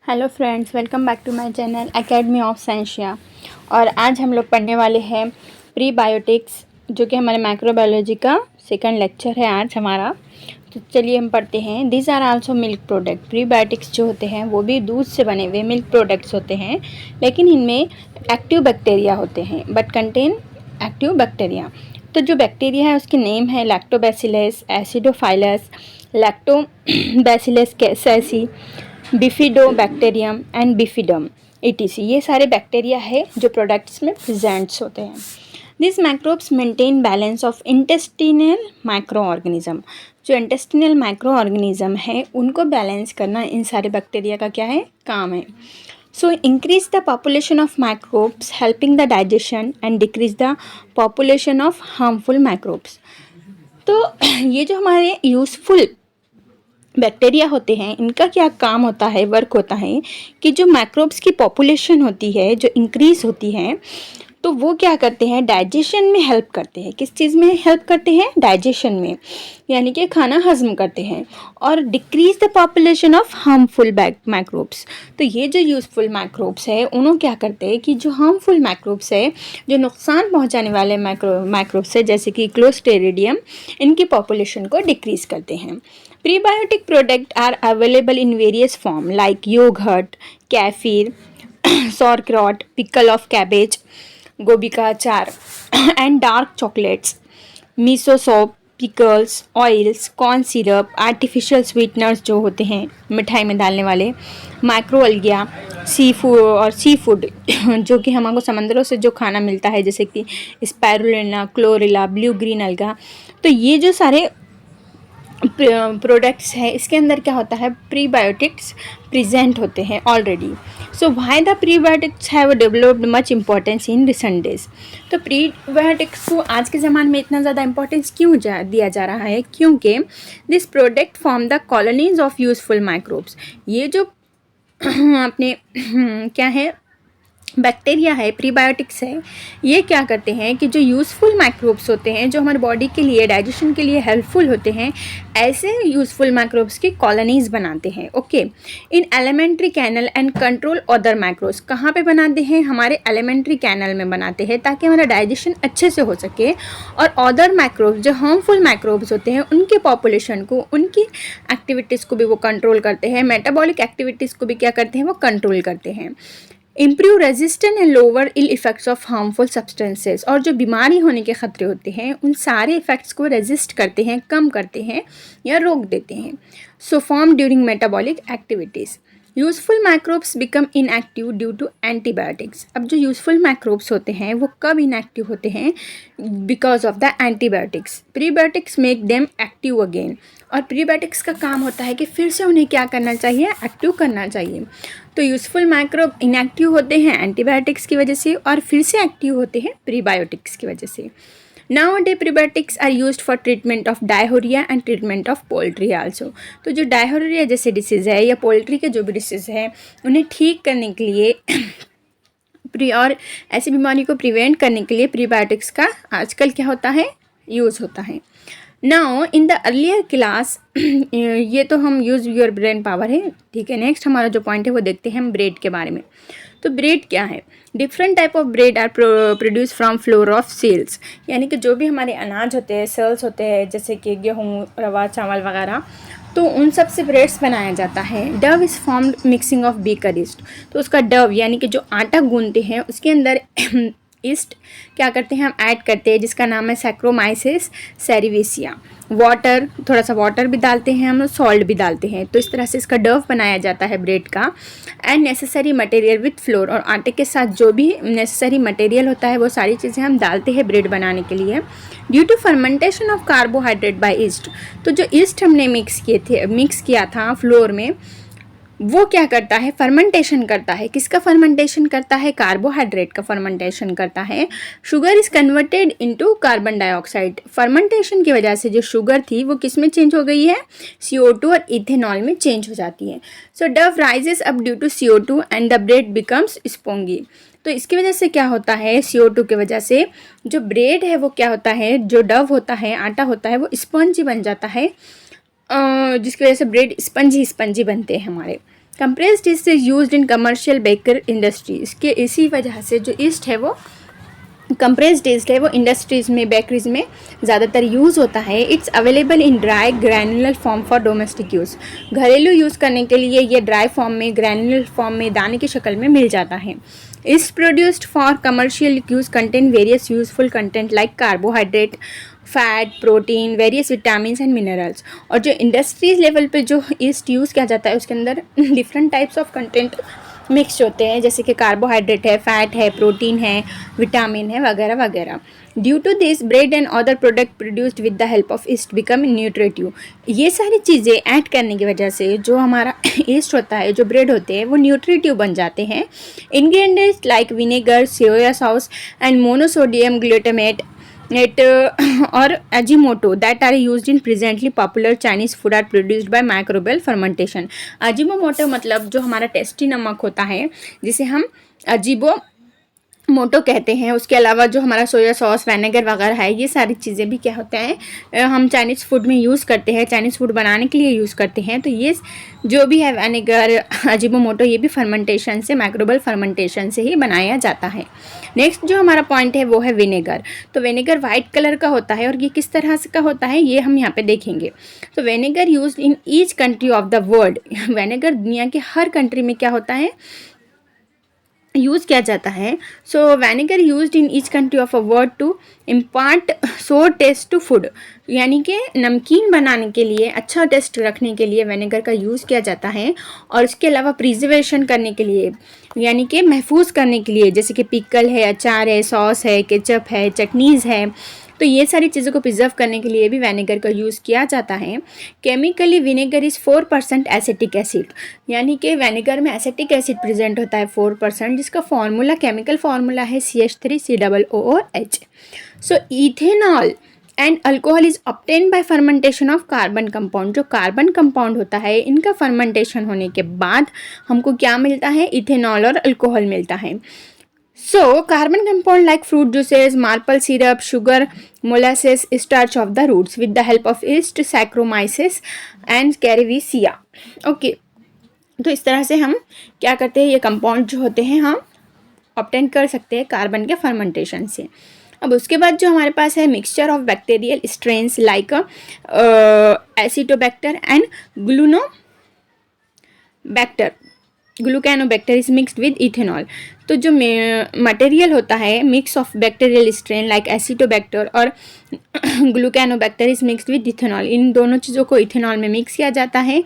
Hello friends, welcome back to my channel academy of Sciencia. और आज हम लोग पढ़ने वाले हैं प्रीबायोटिक्स, जो कि हमारे माइक्रोबायोलॉजी का सेकंड लेक्चर है आज हमारा। तो चलिए हम पढ़ते हैं। These are also milk product. Prebiotics जो होते हैं वो भी दूध से बने हुए मिल्क प्रोडक्ट्स होते हैं, लेकिन इनमें एक्टिव बैक्टीरिया होते हैं, बट कंटेन एक्टिव बैक्टीरिया। तो जो बैक्टीरिया है उसके नेम है lactobacillus, acidophilus, lactobacillus casei, bifidobacterium and bifidum etc। ये सारे बैक्टीरिया है जो प्रोडक्ट्स में प्रेजेंट्स होते हैं। This microbes maintain balance of intestinal micro organism. जो इंटेस्टिनल माइक्रो ऑर्गेनिज्म है उनको बैलेंस करना इन सारे बैक्टीरिया का क्या है, काम है। So increase the population of microbes helping the digestion and decrease the population of harmful microbes. तो ये जो हमारे यूजफुल बैक्टीरिया होते हैं इनका क्या काम होता है, वर्क होता है कि जो माइक्रोब्स की पॉपुलेशन होती है जो इंक्रीज होती है, तो वो क्या करते हैं, डाइजेशन में हेल्प करते हैं। किस चीज़ में हेल्प करते हैं, डाइजेशन में, यानी कि खाना हजम करते हैं। और decrease the population of harmful microbes. तो ये जो यूजफुल माइक्रोब्स है उन्होंने क्या करते हैं कि जो हार्मफुल माइक्रोब्स है, जो नुकसान पहुंचाने वाले माइक्रोब्स है, जैसे कि क्लोस्ट्रीडियम, इनकी पॉपुलेशन को डिक्रीज करते हैं। Prebiotic product are available in various form like yogurt, kefir, sauerkraut, pickle of cabbage, गोभी का अचार and dark chocolates, miso soup, pickles, oils, corn syrup, artificial sweeteners जो होते हैं मिठाई में डालने वाले, माइक्रोअल्गिया, सी फूड जो कि हमको समंदरों से जो खाना मिलता है, जैसे कि स्पायरुलिना, क्लोरेला, ब्लू ग्रीन अलगा। तो ये जो सारे प्रोडक्ट्स है इसके अंदर क्या होता है, प्रीबायोटिक्स प्रेजेंट होते हैं already. So why the prebiotics have developed much importance in recent days. तो प्रीबायोटिक्स को आज के ज़माने में इतना ज़्यादा इंपॉर्टेंस क्यों दिया जा रहा है, क्योंकि this product form the colonies of useful microbes. ये जो अपने क्या है, बैक्टीरिया है, प्रीबायोटिक्स है, ये क्या करते हैं कि जो यूज़फुल माइक्रोब्स होते हैं, जो हमारे बॉडी के लिए डाइजेशन के लिए हेल्पफुल होते हैं, ऐसे यूज़फुल माइक्रोब्स की कॉलोनीज बनाते हैं। Okay, in alimentary canal and control other microbes. कहाँ पे बनाते हैं, हमारे एलिमेंट्री कैनल में बनाते हैं, ताकि हमारा डाइजेशन अच्छे से हो सके। और अदर माइक्रोब्स जो हार्मफुल माइक्रोब्स होते हैं उनके पॉपुलेशन को, उनकी एक्टिविटीज़ को भी वो कंट्रोल करते हैं, मेटाबॉलिक एक्टिविटीज़ को भी क्या करते हैं, वो कंट्रोल करते हैं। Improve resistant and lower ill effects of harmful substances. और जो बीमारी होने के ख़तरे होते हैं उन सारे इफ़ेक्ट्स को रेजिस्ट करते हैं, कम करते हैं या रोक देते हैं। So form during metabolic activities. Useful microbes become inactive due to antibiotics. अब जो यूज़फुल माइक्रोब्स होते हैं वो कब इनएक्टिव होते हैं, because of the antibiotics. Prebiotics make them active again. और प्रीबायोटिक्स का काम होता है कि फिर से उन्हें क्या करना चाहिए, एक्टिव करना चाहिए। तो यूज़फुल माइक्रोब इनएक्टिव होते हैं एंटीबायोटिक्स की वजह से, और फिर से एक्टिव होते हैं प्रीबायोटिक्स की वजह से। Nowadays prebiotics are used for treatment of diarrhoea and treatment of poultry also. तो जो डायहोरिया जैसे डिसीज़ है या पोल्ट्री के जो भी डिसीज़ है उन्हें ठीक करने के लिए और ऐसी बीमारी को प्रिवेंट करने के लिए प्रीबायोटिक्स का आजकल क्या होता है, यूज़ होता है। Now in the earlier class ये तो हम यूज़ योर ब्रेन पावर है, ठीक है। नेक्स्ट हमारा जो पॉइंट है वो देखते हैं हम ब्रेड के बारे में। तो ब्रेड क्या है, different type of bread are produce from flour of cells. यानी कि जो भी हमारे अनाज होते हैं, सेल्स होते हैं, जैसे कि गेहूँ, रवा, चावल वगैरह, तो उन सब से ब्रेड्स बनाया जाता है। Dove is formed mixing of baker yeast. तो उसका डव यानी कि जो आटा गूंदते हैं उसके अंदर ईस्ट क्या करते हैं, हम ऐड करते हैं, जिसका नाम है सैक्रोमाइसिस सेरिवेसिया। वाटर, थोड़ा सा वाटर भी डालते हैं हम, सॉल्ट भी डालते हैं। तो इस तरह से इसका डव बनाया जाता है ब्रेड का। And necessary material with floor. और आटे के साथ जो भी नेसेसरी मटेरियल होता है वो सारी चीज़ें हम डालते हैं ब्रेड बनाने के लिए। Due to fermentation of carbohydrate by yeast. तो जो ईस्ट हमने मिक्स किया था फ्लोर में, वो क्या करता है, फर्मेंटेशन करता है। किसका फर्मेंटेशन करता है, कार्बोहाइड्रेट का फर्मेंटेशन करता है। Sugar is converted into carbon dioxide. Fermentation की वजह से जो शुगर थी वो किस में चेंज हो गई है, CO2 और इथेनॉल में चेंज हो जाती है। So dough rises up due to CO2 and the bread becomes spongy. तो इसकी वजह से क्या होता है, CO2 की वजह से जो ब्रेड है वो क्या होता है, जो डव होता है, आटा होता है, वो स्पंजी बन जाता है, जिसकी वजह से ब्रेड स्पंजी बनते हैं हमारे। Compressed east is used in commercial baker industry. इसके इसी वजह से जो ईस्ट है वो कंप्रेस्ड ईस्ट है वो इंडस्ट्रीज़ में बेकरीज में ज़्यादातर यूज़ होता है। It's available in dry granular form for domestic use. घरेलू यूज़ करने के लिए ये ड्राई फॉर्म में, ग्रैनुलर फॉर्म में, दाने की शक्ल में मिल जाता है। East produced for commercial use contain various useful content like carbohydrate, fat, protein, various vitamin and minerals. और जो इंडस्ट्रीज लेवल पे जो ईस्ट यूज़ किया जाता है उसके अंदर different types of content mix होते हैं, जैसे कि कार्बोहाइड्रेट है, फैट है, प्रोटीन है, विटामिन है, वगैरह वगैरह। Due to this bread and other product produced with the help of yeast become nutritive. ये सारी चीज़ें ऐड करने की वजह से जो हमारा ईस्ट होता है, जो ब्रेड होते हैं, वो न्यूट्रिटिव बन जाते हैं। Ingredients like vinegar, soya sauce and monosodium glutamate और Ajinomoto that are used in presently popular Chinese food are produced by microbial fermentation। Ajinomoto मतलब जो हमारा टेस्टी नमक होता है जिसे हम अजीबोमोटो कहते हैं। उसके अलावा जो हमारा सोया सॉस, विनेगर वगैरह है, ये सारी चीज़ें भी क्या होते हैं, हम चाइनीज़ फूड में यूज़ करते हैं, चाइनीज़ फूड बनाने के लिए यूज़ करते हैं। तो ये जो भी है विनेगर, अजीबोमोटो, ये भी फर्मेंटेशन से, माइक्रोबियल फर्मेंटेशन से ही बनाया जाता है। नेक्स्ट जो हमारा पॉइंट है वो है विनेगर। तो विनेगर वाइट कलर का होता है और ये किस तरह से का होता है ये हम यहाँ पे देखेंगे। तो vinegar used in each country of the world. Vinegar दुनिया के हर कंट्री में क्या होता है, यूज़ किया जाता है। So vinegar used in each country of a world to impart sour taste to food. यानी कि नमकीन बनाने के लिए, अच्छा टेस्ट रखने के लिए विनेगर का यूज़ किया जाता है। और इसके अलावा प्रिजर्वेशन करने के लिए, यानी कि महफूज करने के लिए, जैसे कि पिकल है, अचार है, सॉस है, केचप है, चटनीज़ है, तो ये सारी चीज़ों को प्रिजर्व करने के लिए भी विनेगर का यूज़ किया जाता है। Chemically vinegar is 4% acetic acid. यानी कि विनेगर में एसिटिक एसिड प्रेजेंट होता है 4%, जिसका फार्मूला, केमिकल फार्मूला है CH3COOH। So ethanol and alcohol is obtain bye fermentation of carbon compound. जो कार्बन कंपाउंड होता है, इनका फर्मेंटेशन होने के बाद हमको क्या मिलता है, इथेनॉल और अल्कोहल मिलता है। So carbon compound like fruit juices, maple syrup, sugar, molasses, starch of the roots with the help of yeast, saccharomyces and cerevisiae. Okay, तो इस तरह से हम क्या करते हैं, ये कंपाउंड जो होते हैं हम ऑब्टेन कर सकते हैं कार्बन के फर्मेंटेशन से। अब उसके बाद जो हमारे पास है mixture of bacterial strains like acetobacter and gluconobacter is mixed with ethanol. तो जो मटेरियल होता है, mix of bacterial strain like acetobacter और gluconobacter is mixed with ethanol. इन दोनों चीज़ों को इथेनॉल में मिक्स किया जाता है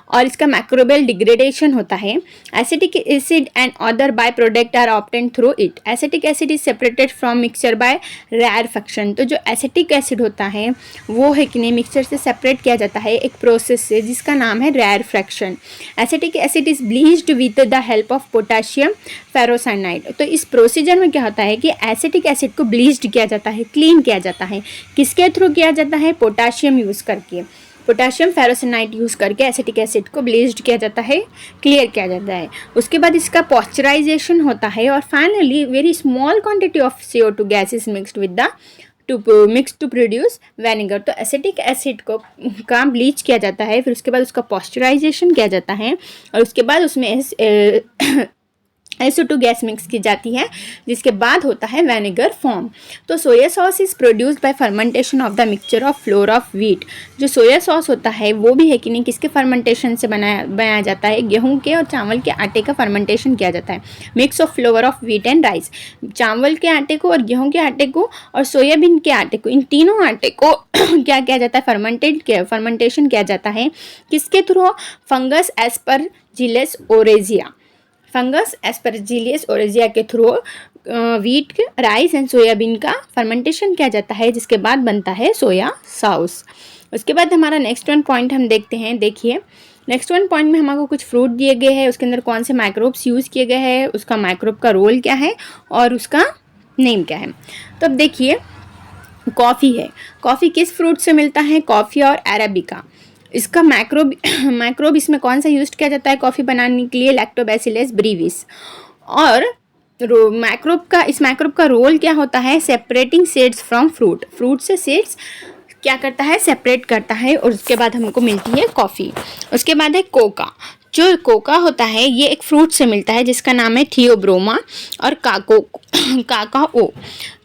और इसका माइक्रोबियल डिग्रेडेशन होता है। Acetic acid and other by product are obtained through it. Acetic acid is separated from mixture by rarefaction. तो जो एसिटिक एसिड होता है वो है कि नहीं, मिक्सचर से सेपरेट किया जाता है एक प्रोसेस से जिसका नाम है rarefaction. Acetic acid is bleached with the help of potassium ferrocyanide. तो इस प्रोसीजर में क्या होता है कि एसिटिक एसिड को ब्लीच्ड किया जाता है, क्लीन किया जाता है। किसके थ्रू किया जाता है, पोटाशियम यूज़ करके, पोटाशियम फेरोसाइनाइड यूज़ करके एसिटिक एसिड को ब्लीच्ड किया जाता है, क्लियर किया जाता है। उसके बाद इसका पॉस्चराइजेशन होता है और finally very small quantity of CO2 gas is mixed with the two produce vinegar. तो एसिटिक एसिड को का ब्लीच किया जाता है, फिर उसके बाद उसका पॉस्चराइजेशन किया जाता है और उसके बाद उसमें SO2 गैस मिक्स की जाती है, जिसके बाद होता है विनेगर फॉर्म। तो soya sauce is produced by fermentation of the mixture of floor of wheat. जो सोया सॉस होता है वो भी है कि नहीं, किसके फर्मेंटेशन से बनाया जाता है, गेहूं के और चावल के आटे का फर्मेंटेशन किया जाता है। Mix of floor of wheat and rice. चावल के आटे को और गेहूं के आटे को और सोयाबीन के आटे को, इन तीनों आटे को क्या किया जाता है, फर्मेंटेशन किया जाता है। किसके थ्रू, फंगस एस्परजिलस ओरेजिया। फंगस एस्परजिलियस ओरेजिया के through wheat, rice and soybean का फर्मेंटेशन किया जाता है, जिसके बाद बनता है सोया सॉस। उसके बाद हमारा नेक्स्ट वन पॉइंट हम देखते हैं। देखिए नेक्स्ट वन पॉइंट में हमको कुछ फ्रूट दिए गए हैं, उसके अंदर कौन से माइक्रोब्स यूज़ किए गए हैं, उसका माइक्रोब का रोल क्या है और उसका नेम क्या है। तो अब देखिए कॉफ़ी है। कॉफ़ी किस फ्रूट से मिलता है, कॉफ़ी और अरेबिका। इसका माइक्रोब इसमें कौन सा यूज किया जाता है कॉफ़ी बनाने के लिए, लैक्टोबैसिलस ब्रीविस। और इस माइक्रोब का रोल क्या होता है, सेपरेटिंग सीड्स फ्रॉम फ्रूट से सीड्स क्या करता है, सेपरेट करता है और उसके बाद हमको मिलती है कॉफ़ी। उसके बाद है कोका। जो कोका होता है ये एक फ्रूट से मिलता है जिसका नाम है थियोब्रोमा और काकाओ।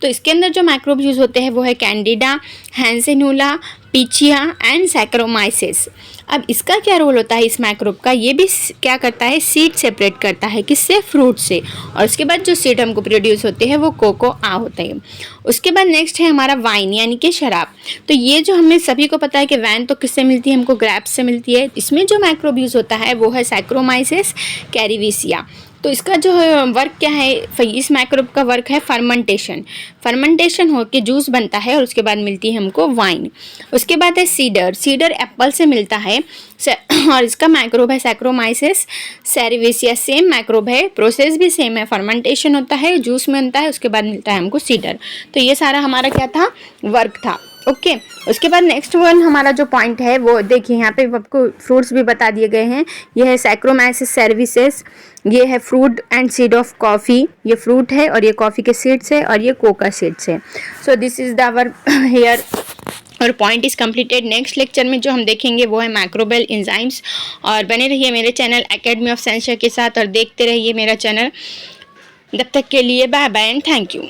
तो इसके अंदर जो माइक्रोब यूज होते हैं वो है कैंडिडा, हैंसेनुला, पिचिया एंड सैक्रोमाइसिस। अब इसका क्या रोल होता है इस माइक्रोब का, ये भी क्या करता है, सीड सेपरेट करता है, किससे, फ्रूट से। और उसके बाद जो सीड हमको प्रोड्यूस होते हैं वो कोकोआ होते हैं। उसके बाद नेक्स्ट है हमारा वाइन यानी कि शराब। तो ये जो हमें सभी को पता है कि वाइन तो किससे मिलती है, हमको ग्रेप्स से मिलती है। इसमें जो माइक्रोब यूज होता है वो है सैक्रोमाइसिस कैरिविसिया। तो इसका जो वर्क क्या है, इस माइक्रोब का वर्क है फर्मेंटेशन होकर जूस बनता है और उसके बाद मिलती है हमको वाइन। उसके बाद है सीडर एप्पल से मिलता है और इसका माइक्रोब है सैक्रोमाइसिस सेरिविसिया। सेम माइक्रोब है, प्रोसेस भी सेम है, फर्मेंटेशन होता है, जूस में बनता है, उसके बाद मिलता है हमको सीडर। तो ये सारा हमारा क्या था, वर्क था। ओके उसके बाद नेक्स्ट वन हमारा जो पॉइंट है वो देखिए, यहाँ पे आपको फ्रूट्स भी बता दिए गए हैं। ये है सैक्रोमाइसिस सर्विसेस, ये है fruit and seed of coffee, ये फ्रूट है और ये कॉफ़ी के सीड्स है और ये कोका सीड्स है। So this is the hour here और point is completed. Next lecture में जो हम देखेंगे वो है माइक्रोबियल एंजाइम्स। और बने रहिए मेरे चैनल एकेडमी ऑफ साइंस के साथ और देखते रहिए मेरा चैनल। तब तक के लिए bye bye and thank you.